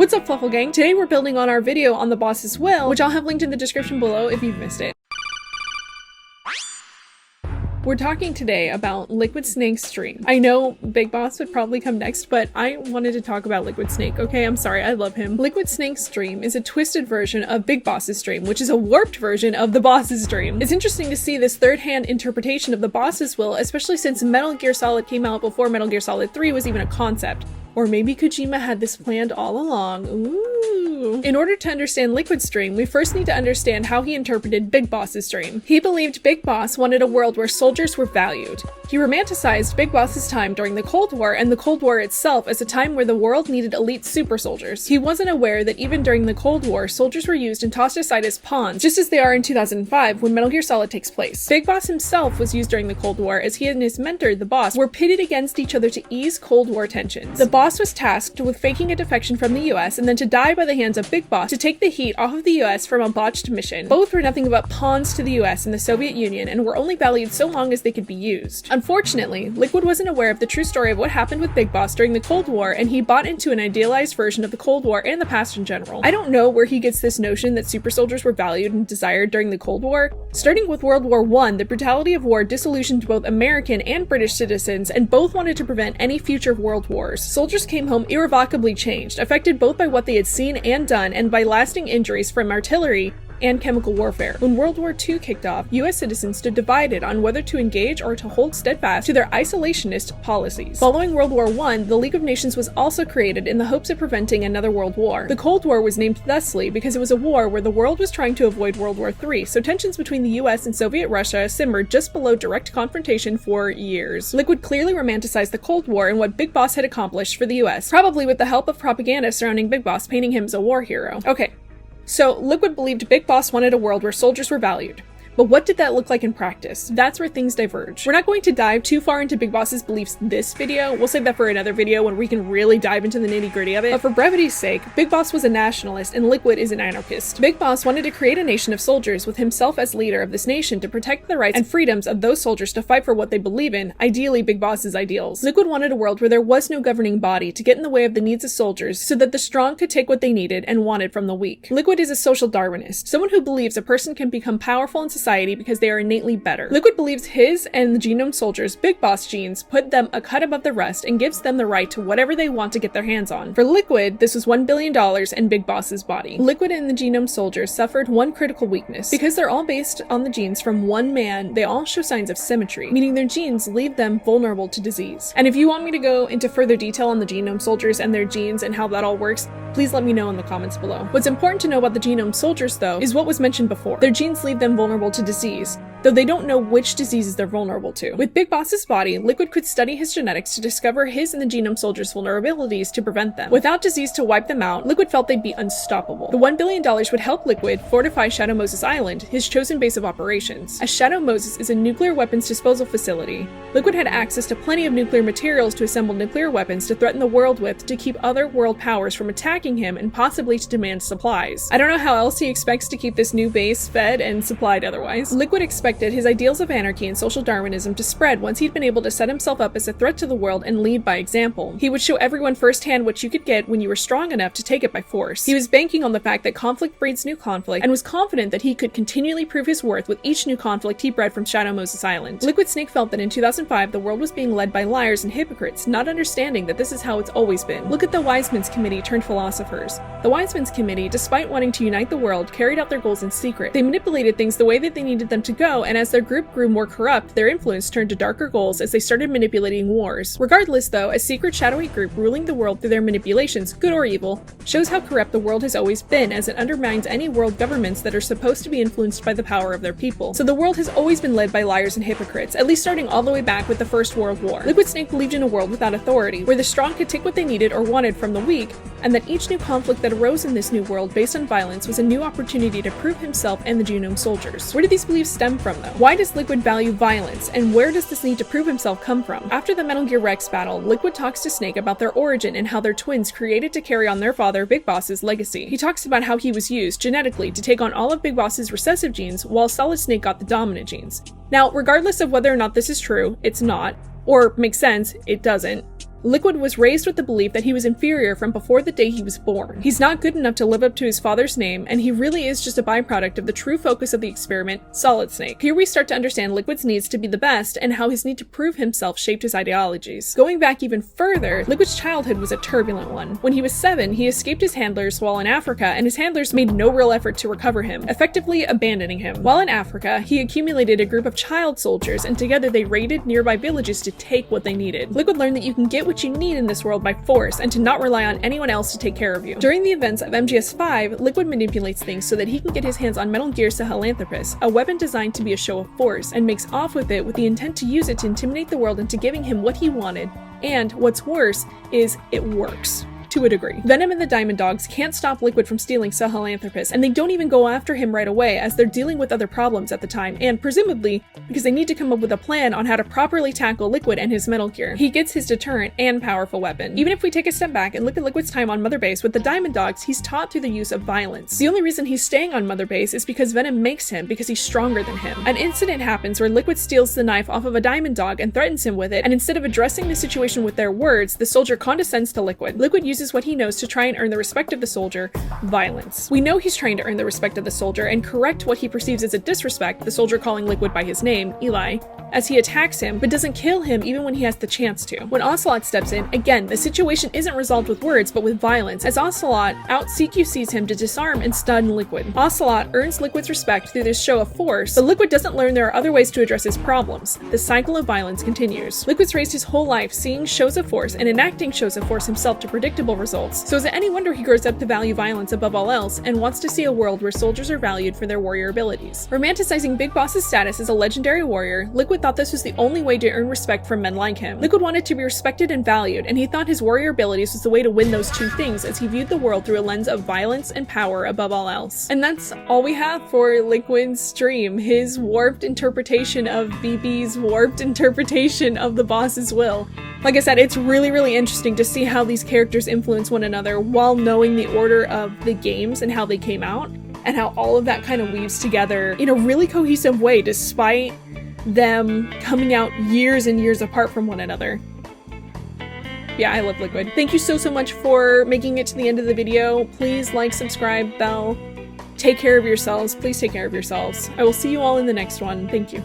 What's up, Fluffle Gang? Today we're building on our video on the boss's will, which I'll have linked in the description below if you've missed it. We're talking today about Liquid Snake's dream. I know Big Boss would probably come next, but I wanted to talk about Liquid Snake, okay? I'm sorry, I love him. Liquid Snake's dream is a twisted version of Big Boss's dream, which is a warped version of the boss's dream. It's interesting to see this third-hand interpretation of the boss's will, especially since Metal Gear Solid came out before Metal Gear Solid 3 was even a concept. Or maybe Kojima had this planned all along. Ooh. In order to understand Liquid's dream, we first need to understand how he interpreted Big Boss's dream. He believed Big Boss wanted a world where soldiers were valued. He romanticized Big Boss's time during the Cold War and the Cold War itself as a time where the world needed elite super soldiers. He wasn't aware that even during the Cold War, soldiers were used and tossed aside as pawns, just as they are in 2005 when Metal Gear Solid takes place. Big Boss himself was used during the Cold War as he and his mentor, the Boss, were pitted against each other to ease Cold War tensions. The Boss was tasked with faking a defection from the US and then to die by the hands of Big Boss to take the heat off of the US from a botched mission. Both were nothing but pawns to the US and the Soviet Union and were only valued so long as they could be used. Unfortunately, Liquid wasn't aware of the true story of what happened with Big Boss during the Cold War, and he bought into an idealized version of the Cold War and the past in general. I don't know where he gets this notion that super soldiers were valued and desired during the Cold War. Starting with World War I, the brutality of war disillusioned both American and British citizens, and both wanted to prevent any future world wars. Soldiers came home irrevocably changed, affected both by what they had seen and done, and by lasting injuries from artillery and chemical warfare. When World War II kicked off, US citizens stood divided on whether to engage or to hold steadfast to their isolationist policies. Following World War I, the League of Nations was also created in the hopes of preventing another world war. The Cold War was named thusly because it was a war where the world was trying to avoid World War III, so tensions between the US and Soviet Russia simmered just below direct confrontation for years. Liquid clearly romanticized the Cold War and what Big Boss had accomplished for the US, probably with the help of propaganda surrounding Big Boss painting him as a war hero. Okay. So, Liquid believed Big Boss wanted a world where soldiers were valued. But what did that look like in practice? That's where things diverge. We're not going to dive too far into Big Boss's beliefs this video. We'll save that for another video when we can really dive into the nitty-gritty of it. But for brevity's sake, Big Boss was a nationalist and Liquid is an anarchist. Big Boss wanted to create a nation of soldiers with himself as leader of this nation to protect the rights and freedoms of those soldiers to fight for what they believe in, ideally Big Boss's ideals. Liquid wanted a world where there was no governing body to get in the way of the needs of soldiers so that the strong could take what they needed and wanted from the weak. Liquid is a social Darwinist, someone who believes a person can become powerful in society because they are innately better. Liquid believes his and the Genome Soldiers' Big Boss genes put them a cut above the rest and gives them the right to whatever they want to get their hands on. For Liquid, this was $1 billion and Big Boss's body. Liquid and the Genome Soldiers suffered one critical weakness. Because they're all based on the genes from one man, they all show signs of symmetry, meaning their genes leave them vulnerable to disease. And if you want me to go into further detail on the Genome Soldiers and their genes and how that all works, please let me know in the comments below. What's important to know about the Genome Soldiers, though, is what was mentioned before. Their genes leave them vulnerable to disease, though they don't know which diseases they're vulnerable to. With Big Boss's body, Liquid could study his genetics to discover his and the Genome Soldiers' vulnerabilities to prevent them. Without disease to wipe them out, Liquid felt they'd be unstoppable. The $1 billion would help Liquid fortify Shadow Moses Island, his chosen base of operations. As Shadow Moses is a nuclear weapons disposal facility, Liquid had access to plenty of nuclear materials to assemble nuclear weapons to threaten the world with to keep other world powers from attacking him and possibly to demand supplies. I don't know how else he expects to keep this new base fed and supplied otherwise. Liquid expected his ideals of anarchy and social Darwinism to spread once he'd been able to set himself up as a threat to the world and lead by example. He would show everyone firsthand what you could get when you were strong enough to take it by force. He was banking on the fact that conflict breeds new conflict and was confident that he could continually prove his worth with each new conflict he bred from Shadow Moses Island. Liquid Snake felt that in 2005 the world was being led by liars and hypocrites, not understanding that this is how it's always been. Look at the Wisemans Committee turned philosophers. The Wisemans Committee, despite wanting to unite the world, carried out their goals in secret. They manipulated things the way that they needed them to go, and as their group grew more corrupt, their influence turned to darker goals as they started manipulating wars. Regardless though, a secret shadowy group ruling the world through their manipulations, good or evil, shows how corrupt the world has always been, as it undermines any world governments that are supposed to be influenced by the power of their people. So the world has always been led by liars and hypocrites, at least starting all the way back with the First World War. Liquid Snake believed in a world without authority, where the strong could take what they needed or wanted from the weak, and that each new conflict that arose in this new world based on violence was a new opportunity to prove himself and the Genome Soldiers. Where do these beliefs stem from though? Why does Liquid value violence, and where does this need to prove himself come from? After the Metal Gear Rex battle, Liquid talks to Snake about their origin and how they're twins created to carry on their father Big Boss's legacy. He talks about how he was used genetically to take on all of Big Boss's recessive genes while Solid Snake got the dominant genes. Now, regardless of whether or not this is true, it's not, or makes sense, it doesn't. Liquid was raised with the belief that he was inferior from before the day he was born. He's not good enough to live up to his father's name, and he really is just a byproduct of the true focus of the experiment, Solid Snake. Here we start to understand Liquid's needs to be the best and how his need to prove himself shaped his ideologies. Going back even further, Liquid's childhood was a turbulent one. When he was 7, he escaped his handlers while in Africa, and his handlers made no real effort to recover him, effectively abandoning him. While in Africa, he accumulated a group of child soldiers, and together they raided nearby villages to take what they needed. Liquid learned that you can get what you need in this world by force, and to not rely on anyone else to take care of you. During the events of MGS5, Liquid manipulates things so that he can get his hands on Metal Gear Sahelanthropus, a weapon designed to be a show of force, and makes off with it with the intent to use it to intimidate the world into giving him what he wanted. And what's worse is it works. To a degree. Venom and the Diamond Dogs can't stop Liquid from stealing Sahelanthropus, and they don't even go after him right away as they're dealing with other problems at the time, and presumably because they need to come up with a plan on how to properly tackle Liquid and his Metal Gear. He gets his deterrent and powerful weapon. Even if we take a step back and look at Liquid's time on Mother Base with the Diamond Dogs, he's taught through the use of violence. The only reason he's staying on Mother Base is because Venom makes him, because he's stronger than him. An incident happens where Liquid steals the knife off of a Diamond Dog and threatens him with it, and instead of addressing the situation with their words, the soldier condescends to Liquid. Liquid uses what he knows to try and earn the respect of the soldier, violence. We know he's trying to earn the respect of the soldier and correct what he perceives as a disrespect, the soldier calling Liquid by his name, Eli, as he attacks him, but doesn't kill him even when he has the chance to. When Ocelot steps in, again, the situation isn't resolved with words, but with violence, as Ocelot out-CQCs him to disarm and stun Liquid. Ocelot earns Liquid's respect through this show of force, but Liquid doesn't learn there are other ways to address his problems. The cycle of violence continues. Liquid's raised his whole life seeing shows of force and enacting shows of force himself to predictable results, so is it any wonder he grows up to value violence above all else and wants to see a world where soldiers are valued for their warrior abilities. Romanticizing Big Boss's status as a legendary warrior, Liquid thought this was the only way to earn respect from men like him. Liquid wanted to be respected and valued, and he thought his warrior abilities was the way to win those two things as he viewed the world through a lens of violence and power above all else. And that's all we have for Liquid's stream, his warped interpretation of BB's warped interpretation of the boss's will. Like I said, it's really interesting to see how these characters influence one another while knowing the order of the games and how they came out, and how all of that kind of weaves together in a really cohesive way despite them coming out years and years apart from one another. Yeah, I love Liquid. Thank you so much for making it to the end of the video. Please like, subscribe, bell. Take care of yourselves. Please take care of yourselves. I will see you all in the next one. Thank you.